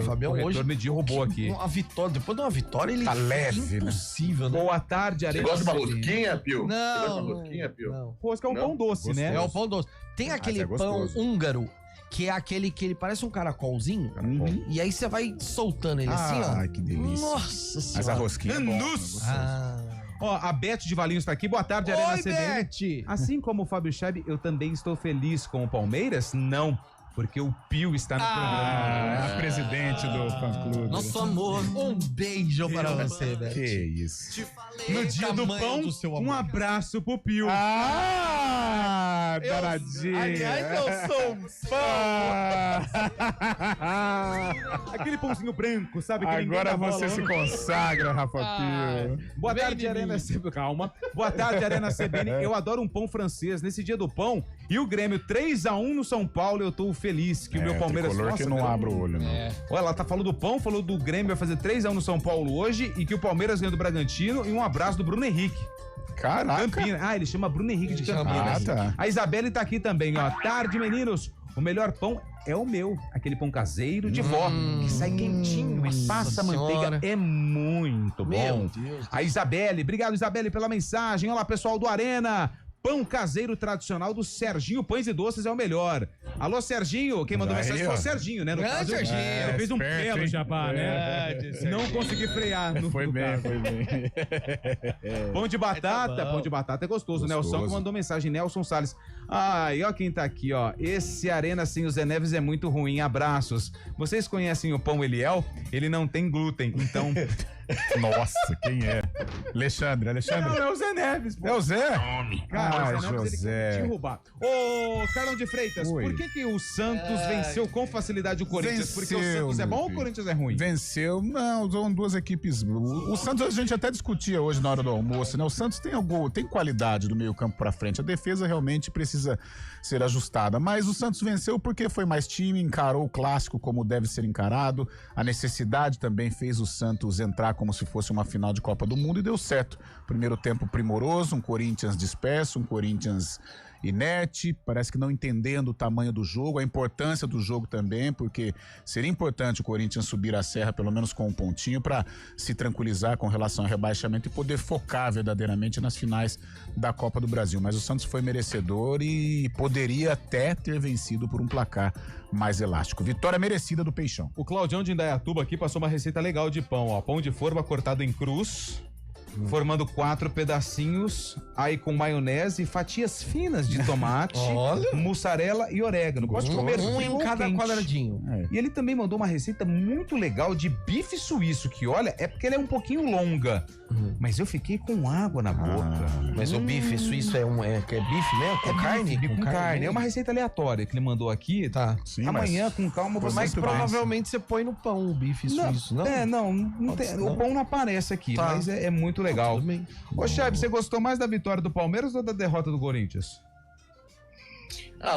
Fabião hoje me derrubou aqui. Uma vitória, depois de uma vitória, ele tá leve, impossível, né? Boa tarde, Arena. Você gosta de uma rosquinha, Pio? Não. Você gosta de uma rosquinha, Pio? Não. Rosca é um pão doce, né? É um pão doce. Tem aquele pão húngaro, que é aquele que ele parece um caracolzinho. E aí você vai soltando ele assim, ó. Ai, que delícia. Nossa senhora. Mas a rosquinha é bom. A Beth de Valinhos tá aqui. Boa tarde, Arena CBN. Beth. Assim como o Fábio Chaibe, eu também estou feliz com o Palmeiras? Não. Porque o Pio está no programa. A presidente do fã-clube. Nosso amor, um beijo para você, velho. Que isso. No dia do pão, um abraço pro Pio. Danadinho. Aliás, eu sou um fã. Aquele pãozinho branco, sabe? Que agora você se consagra, Rafa Pio. Boa tarde, Arena CBN. Calma. Boa tarde, Arena CBN. Eu adoro um pão francês. Nesse dia do pão, e o Grêmio 3-1 no São Paulo, eu tô feliz que o meu Palmeiras... Tricolor que não abre o olho, não. Olha, ela tá falando do pão, falou do Grêmio vai fazer 3-1 no São Paulo hoje e que o Palmeiras ganha do Bragantino e um abraço do Bruno Henrique. Caraca. Campinas. Ele chama Bruno Henrique de Campinas. Tá. A Isabelle tá aqui também, ó. Tarde, meninos. O melhor pão é o meu. Aquele pão caseiro de vó, que sai quentinho e passa manteiga. É muito bom. Meu Deus. A Isabelle, obrigado, Isabelle, pela mensagem. Olá, pessoal do Arena. Pão caseiro tradicional do Serginho Pães e Doces é o melhor. Alô, Serginho. Quem mandou mensagem foi o Serginho, né? No caso, Serginho. Ele fez um belo jabá, né? Não consegui frear. Foi bem. Pão de batata. Pão de batata é gostoso. Nelson que mandou mensagem. Nelson Salles. E ó quem tá aqui, ó. Esse Arena sem o Zé Neves é muito ruim. Abraços. Vocês conhecem o pão Eliel? Ele não tem glúten, então... Nossa, quem é? Alexandre? Não, é o Zé Neves, pô. É o Zé? Cara, José. Ele derrubar. Ô, Carlão de Freitas, por que o Santos venceu com facilidade o Corinthians? Porque o Santos é bom ou o Corinthians é ruim? Venceu, não, são duas equipes. O Santos a gente até discutia hoje na hora do almoço, né? O Santos tem qualidade do meio campo pra frente. A defesa realmente precisa ser ajustada. Mas o Santos venceu porque foi mais time, encarou o clássico como deve ser encarado. A necessidade também fez o Santos entrar como se fosse uma final de Copa do Mundo e deu certo. Primeiro tempo primoroso, um Corinthians disperso, um Corinthians inerte, parece que não entendendo o tamanho do jogo, a importância do jogo também, porque seria importante o Corinthians subir a serra pelo menos com um pontinho para se tranquilizar com relação ao rebaixamento e poder focar verdadeiramente nas finais da Copa do Brasil. Mas o Santos foi merecedor e poderia até ter vencido por um placar mais elástico. Vitória merecida do Peixão. O Claudião de Indaiatuba aqui passou uma receita legal de pão, ó. Pão de forma cortado em cruz, formando 4 pedacinhos, aí com maionese e fatias finas de tomate, mussarela e orégano. Pode comer um em cada quadradinho. E ele também mandou uma receita muito legal de bife suíço, que olha, é porque ela é um pouquinho longa, mas eu fiquei com água na boca. Mas o bife suíço é bife mesmo? Com carne? Com carne. É uma receita aleatória que ele mandou aqui, tá? Sim, amanhã, com calma, você mas provavelmente você põe no pão o bife suíço, não? Não tem, o pão não aparece aqui, mas é muito legal. Ô, Cheb, você gostou mais da vitória do Palmeiras ou da derrota do Corinthians?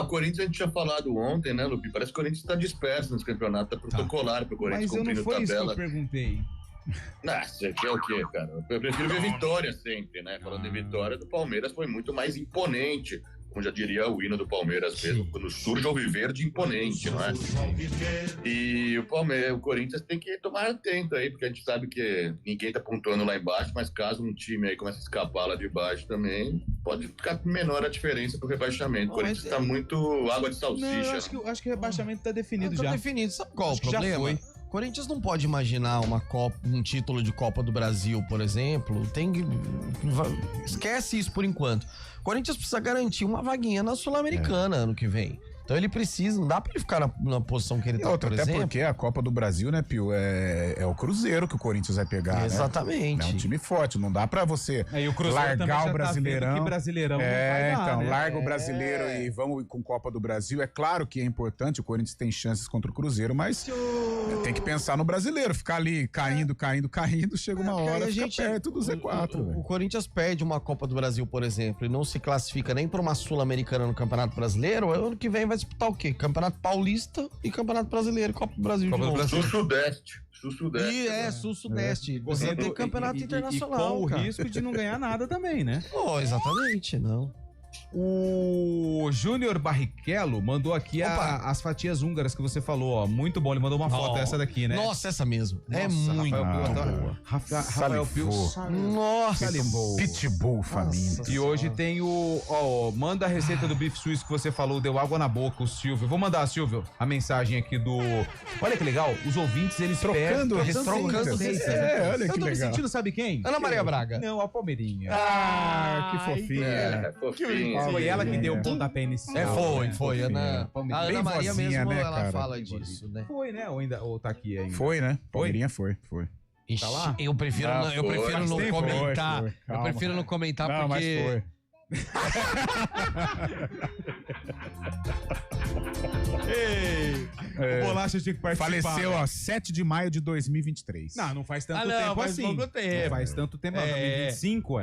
O Corinthians a gente tinha falado ontem, né, Lupi? Parece que o Corinthians tá disperso nesse campeonato, tá protocolar pro Corinthians cumprindo tabela. Mas não foi isso que eu perguntei. Você quer o quê, cara? Eu prefiro ver vitória sempre, né? Falando em vitória, do Palmeiras foi muito mais imponente. Como já diria o hino do Palmeiras mesmo, quando surge o Alviverde imponente, não é? E o Corinthians tem que tomar atento aí, porque a gente sabe que ninguém tá pontuando lá embaixo, mas caso um time aí comece a escapar lá de baixo também, pode ficar menor a diferença pro rebaixamento. O Corinthians tá muito água de salsicha. Não, acho que o rebaixamento tá definido já. Tá definido, sabe qual o problema? Já foi. Corinthians não pode imaginar um título de Copa do Brasil, por exemplo. Esquece isso por enquanto. Corinthians precisa garantir uma vaguinha na Sul-Americana ano que vem. Então ele precisa, não dá pra ele ficar na posição que ele tá, por exemplo. Até porque a Copa do Brasil, né, Pio, é o Cruzeiro que o Corinthians vai pegar, exatamente. Né? É um time forte, não dá pra você largar o Brasileirão. Que Brasileirão não vai dar, né? Larga o Brasileiro e vamos com Copa do Brasil. É claro que é importante, o Corinthians tem chances contra o Cruzeiro, mas tem que pensar no Brasileiro, ficar ali caindo, chega uma hora, fica perto do Z4. O Corinthians perde uma Copa do Brasil, por exemplo, e não se classifica nem pra uma Sul-Americana no Campeonato Brasileiro, ano que vem vai disputar o quê? Campeonato Paulista e Campeonato Brasileiro, Copa do Brasil. Sul-Sudeste. Sul-Sudeste. Você tem campeonato internacional. E com o risco de não ganhar nada também, né? Exatamente, não. O Júnior Barrichello mandou aqui as fatias húngaras que você falou, ó. Muito bom, ele mandou uma foto dessa daqui, né? Nossa, essa mesmo. É muito boa. Rafael Pio. Nossa, Pitbull faminto. E hoje tem manda a receita do bife suíço que você falou, deu água na boca, o Silvio. Vou mandar, Silvio, a mensagem aqui do... Olha que legal, os ouvintes, eles trocando receitas. Olha que legal. Eu tô me sentindo, sabe quem? Ana Maria Braga. Não, a Palmeirinha. Que fofinha. Fofinha. Foi ela que deu o pontapé inicial. Foi. A Ana Maria mesmo, né, ela fala disso, né? Foi, né? Ou tá aqui ainda? Foi, né? Palmeirinha foi. Tá lá? Eu prefiro não comentar. Eu prefiro não comentar porque... Mas foi. O Bolacha tinha que participar. Faleceu, 7 de maio de 2023. Não faz tanto tempo assim. Não faz tanto tempo. 2025,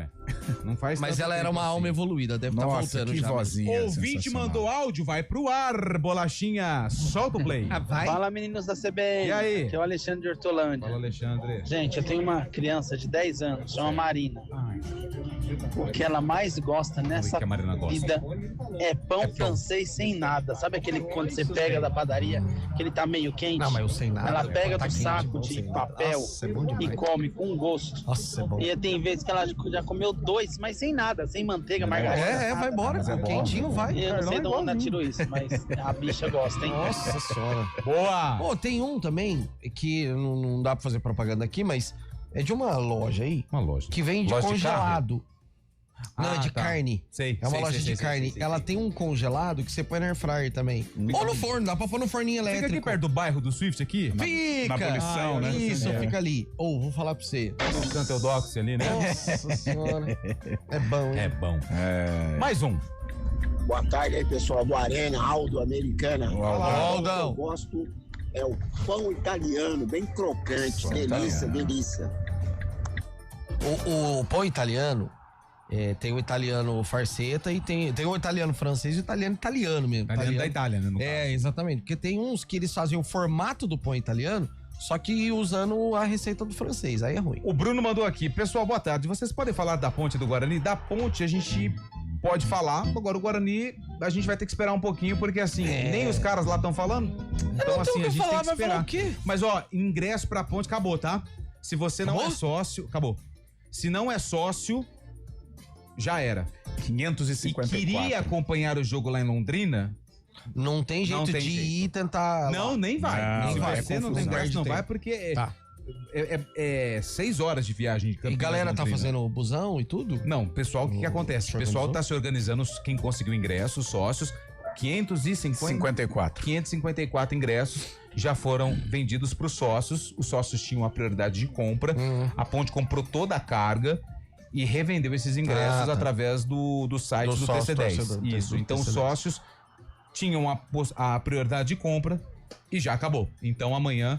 Não faz Mas tanto ela tempo era uma assim. alma evoluída, deve estar voltando que já. Vozinha Ouvinte mandou áudio, vai pro ar, Bolachinha. Solta o play. Vai. Fala, meninos da CBN. E aí? Aqui é o Alexandre de Hortolândia. Fala, Alexandre. Gente, eu tenho uma criança de 10 anos, chama Marina. O que ela mais gosta nessa vida é pão francês sem nada. Sabe aquele quando você pega da padaria, que ele tá meio quente? Não, mas eu sem nada. Ela pega do saco de papel e come com gosto. Nossa, é bom. E tem vezes que ela já comeu 2, mas sem nada, sem manteiga, margarina. Vai embora. Quentinho vai. Eu não sei de onde ela tirou isso, mas a bicha gosta, hein? Nossa senhora. Boa! Tem um também que não dá pra fazer propaganda aqui, mas é de uma loja aí. Uma loja. Que vende loja congelado. Não, é de carne. Sei. É uma loja de carne. Ela tem um congelado que você põe na air fryer também. Ou no forno, dá pra pôr no forninho elétrico. Fica aqui perto do bairro do Swift aqui? Fica! Na abolição, né? Isso, fica ali. Vou falar pra você. No Santo Eudóxio ali, né? Nossa senhora. É bom, hein? É bom. Mais um. Boa tarde aí, pessoal do Arena, Aldo Americana. Aldão. Eu gosto é o pão italiano, bem crocante. Delícia. O pão italiano, tem o italiano farceta e tem o italiano francês e o italiano mesmo. Italiano da Itália, né? No caso. Exatamente. Porque tem uns que eles fazem o formato do pão italiano, só que usando a receita do francês. Aí é ruim. O Bruno mandou aqui. Pessoal, boa tarde. Vocês podem falar da ponte do Guarani? Da ponte a gente pode falar. Agora o Guarani a gente vai ter que esperar um pouquinho, porque assim, nem os caras lá estão falando. Então assim, a gente tem que esperar. Mas ingresso pra ponte acabou, tá? Se você não é sócio, acabou. Se não é sócio, já era. 554. E queria acompanhar o jogo lá em Londrina? Não tem jeito de ir tentar... Não, nem vai. Se você não tem ingresso, não vai, porque é 6 horas de viagem de Campinas. E galera tá fazendo o busão e tudo? Não, pessoal, o que acontece? O pessoal tá se organizando, quem conseguiu ingressos, sócios, 554 ingressos já foram vendidos para os sócios. Os sócios tinham a prioridade de compra. A Ponte comprou toda a carga e revendeu esses ingressos através do site do TC10. Isso. Então, os sócios tinham a prioridade de compra e já acabou. Então, amanhã,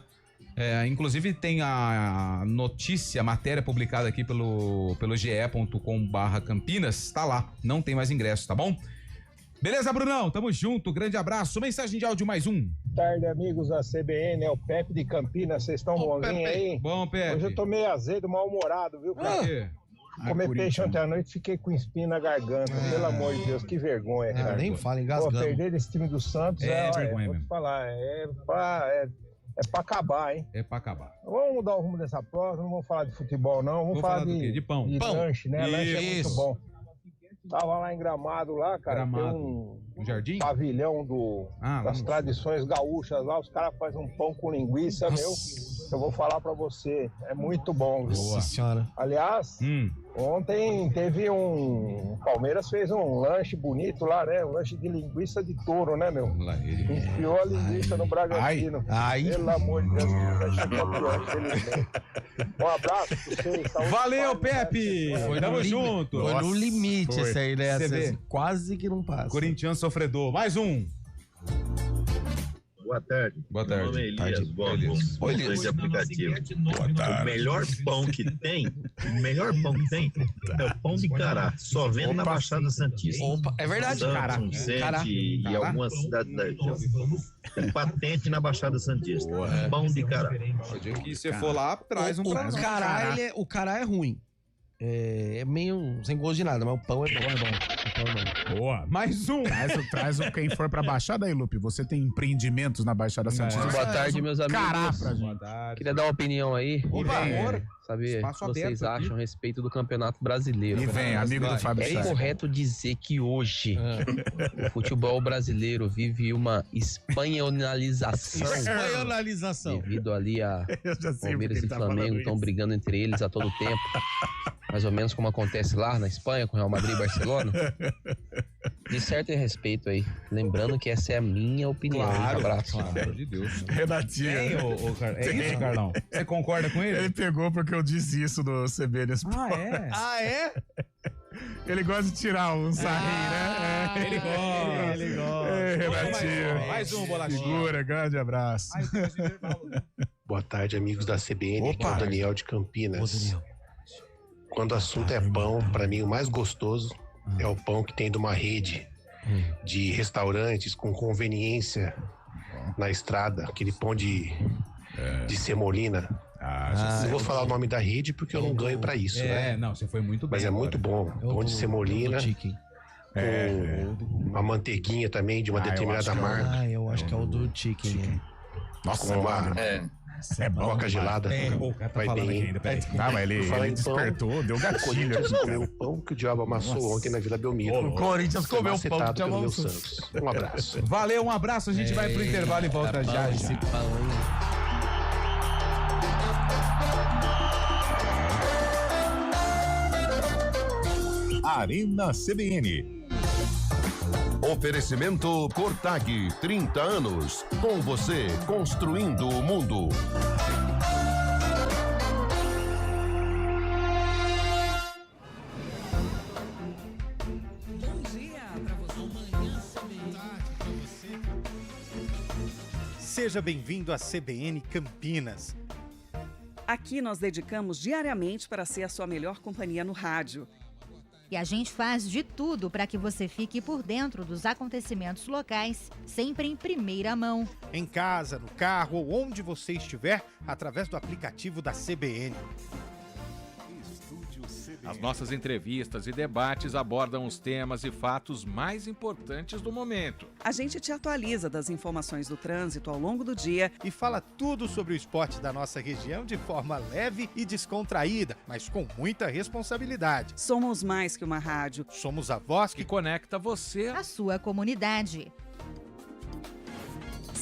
inclusive tem a notícia, a matéria publicada aqui pelo ge.com/Campinas. Tá lá. Não tem mais ingressos, tá bom? Beleza, Brunão? Tamo junto. Grande abraço. Mensagem de áudio mais um. Boa tarde, amigos da CBN. É o Pepe de Campinas. Vocês estão bonzinhos aí? Bom, Pepe. Hoje eu tô meio azedo, mal-humorado, viu, cara? Por quê? Comer peixe ontem à noite, fiquei com espinho na garganta. Pelo amor de Deus, que vergonha, cara. Nem fala, engasgando. Perder esse time do Santos vergonha vou mesmo. te falar, é pra acabar, hein? É pra acabar. Vamos mudar o rumo dessa prova, não vamos falar de futebol, não. Vamos falar de pão. De lanche, né? Isso. Lanche é muito bom. Tava lá em Gramado, cara, tem um jardim? Pavilhão das tradições gaúchas lá, os caras fazem um pão com linguiça, meu. Eu vou falar pra você, é muito bom. Nossa senhora. Aliás, ontem teve o Palmeiras fez um lanche bonito lá, né? Um lanche de linguiça de touro, né, meu? Enfiou a linguiça no Bragantino. Pelo amor de Deus, um abraço pra vocês. Valeu, Pepe! Tamo junto. Foi no limite esse aí, né? Vê. Quase que não passa. Corintiano sofredor. Mais um. Boa tarde. Boa tarde. Meu nome é Elias Borges, de aplicativo. O melhor pão que tem é o pão de cará. Só vende na Baixada Santista. É verdade, Cará. E algumas cidades da região. Tem patente na Baixada Santista. Pão de cará. O dia que você for lá, traz um pra nós. O cará é ruim. É meio sem gosto de nada, mas o pão é bom, O pão é bom. Boa. Mais um. Traz quem for pra Baixada aí, Lupe. Você tem empreendimentos na Baixada Santista. Boa tarde, meus amigos. Cará pra gente. Boa tarde. Queria dar uma opinião aí. Saber o que vocês acham a respeito do Campeonato Brasileiro. E vem, amigo do Fábio É correto dizer que hoje o futebol brasileiro vive uma espanholização. Devido ali a Palmeiras e Flamengo estão brigando entre eles a todo tempo. Mais ou menos como acontece lá na Espanha com Real Madrid e Barcelona. De certo e respeito aí. Lembrando que essa é a minha opinião. Claro, abraço. Pelo amor de Deus. Renatinho. É isso, Carlão? Você concorda com ele? Ele pegou porque eu disse isso do CBN Sport. Ah, é? Ele gosta de tirar um sarrinho, né? Ele gosta. Renatinho. Mais um, bolachinha. Segura, grande abraço. Boa tarde, amigos da CBN. Aqui é o Daniel de Campinas. Quando o assunto é pão, para mim o mais gostoso é o pão que tem de uma rede de restaurantes com conveniência na estrada, aquele pão de semolina. Não vou falar o nome da rede porque eu não ganho pra isso, né? Não, você foi muito bem. Mas é muito bom. Pão de semolina, com uma manteiguinha também de uma determinada marca. Eu acho que é o do chicken. Nossa, com uma coca gelada. Vai bem ainda. Mas ele despertou, deu gatilho. O Corinthians comeu o pão que o diabo amassou ontem na Vila Belmiro. O Corinthians comeu o pão que o diabo amassou. Um abraço. Valeu, um abraço. A gente vai pro intervalo e volta já. Arena CBN. Oferecimento Cortag, 30 anos. Com você, construindo o mundo. Bom dia pra você. Amanhã CBN. Seja bem-vindo à CBN Campinas. Aqui nós dedicamos diariamente para ser a sua melhor companhia no rádio. E a gente faz de tudo para que você fique por dentro dos acontecimentos locais, sempre em primeira mão. Em casa, no carro ou onde você estiver, através do aplicativo da CBN. As nossas entrevistas e debates abordam os temas e fatos mais importantes do momento. A gente te atualiza das informações do trânsito ao longo do dia e fala tudo sobre o esporte da nossa região de forma leve e descontraída, mas com muita responsabilidade. Somos mais que uma rádio. Somos a voz que conecta você à sua comunidade.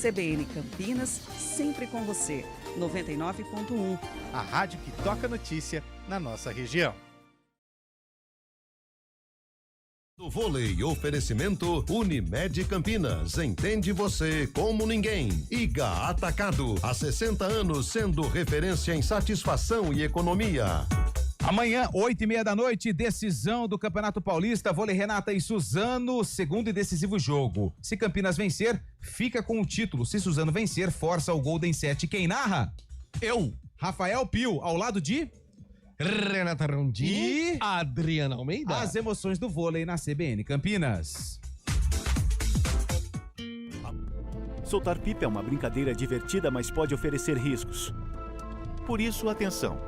CBN Campinas, sempre com você. 99.1. A rádio que toca notícia na nossa região. Do vôlei, oferecimento Unimed Campinas. Entende você como ninguém. Iga Atacado, há 60 anos sendo referência em satisfação e economia. Amanhã, 8h30 da noite, decisão do Campeonato Paulista, vôlei Renata e Suzano, segundo e decisivo jogo. Se Campinas vencer, fica com o título. Se Suzano vencer, força o Golden 7. Quem narra? Eu, Rafael Pio, ao lado de Renata Rondini e Adriana Almeida. As emoções do vôlei na CBN Campinas. Soltar pipa é uma brincadeira divertida, mas pode oferecer riscos. Por isso, atenção.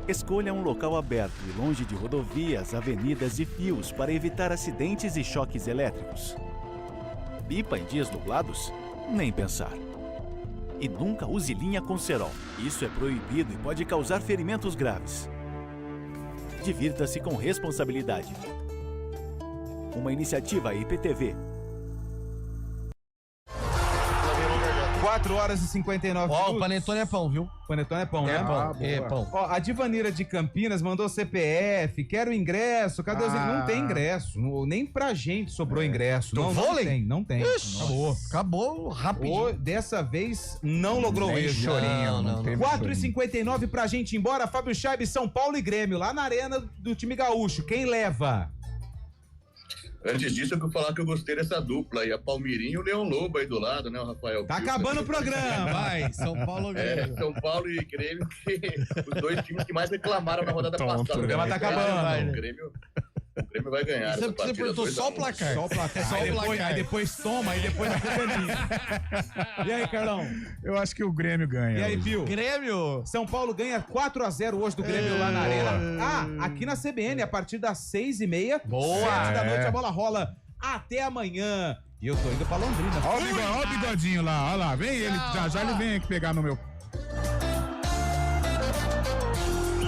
Escolha um local aberto e longe de rodovias, avenidas e fios para evitar acidentes e choques elétricos. Pipa em dias nublados? Nem pensar. E nunca use linha com cerol. Isso é proibido e pode causar ferimentos graves. Divirta-se com responsabilidade. Uma iniciativa IPTV. 4h59 minutos. O panetone é pão, viu? Panetone é pão, né? É pão. Ó, a Divanira de Campinas mandou CPF, quero ingresso. Cadê os ingressos? Não tem ingresso. Nem pra gente sobrou ingresso. Do vôlei? Não tem. Ixi, acabou rapidinho. Dessa vez não logrou êxito. Chorinho. Não. 4h59 pra gente ir embora. Fábio Chaib, São Paulo e Grêmio, lá na arena do time gaúcho. Quem leva? Antes disso, eu vou falar que eu gostei dessa dupla aí, a Palmeirinha e o Leão Lobo aí do lado, né, o Rafael? Tá acabando o programa, vai, São Paulo e Grêmio. São Paulo e Grêmio, os dois times que mais reclamaram na rodada passada. O programa tá acabando. O Grêmio vai ganhar. Você perguntou só o placar. Só o placar. Aí depois toma, aí depois a culpa é minha. E aí, Carlão? Eu acho que o Grêmio ganha. E aí, Pio? Grêmio! São Paulo ganha 4-0 hoje do Grêmio lá na arena. Aqui na CBN, a partir das 6h30. Boa! 7 da noite, a bola rola até amanhã. E eu tô indo pra Londrina. Ó o bigodinho lá, ó lá. Vem ele, já ele vem aqui pegar no meu...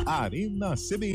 Arena CBN.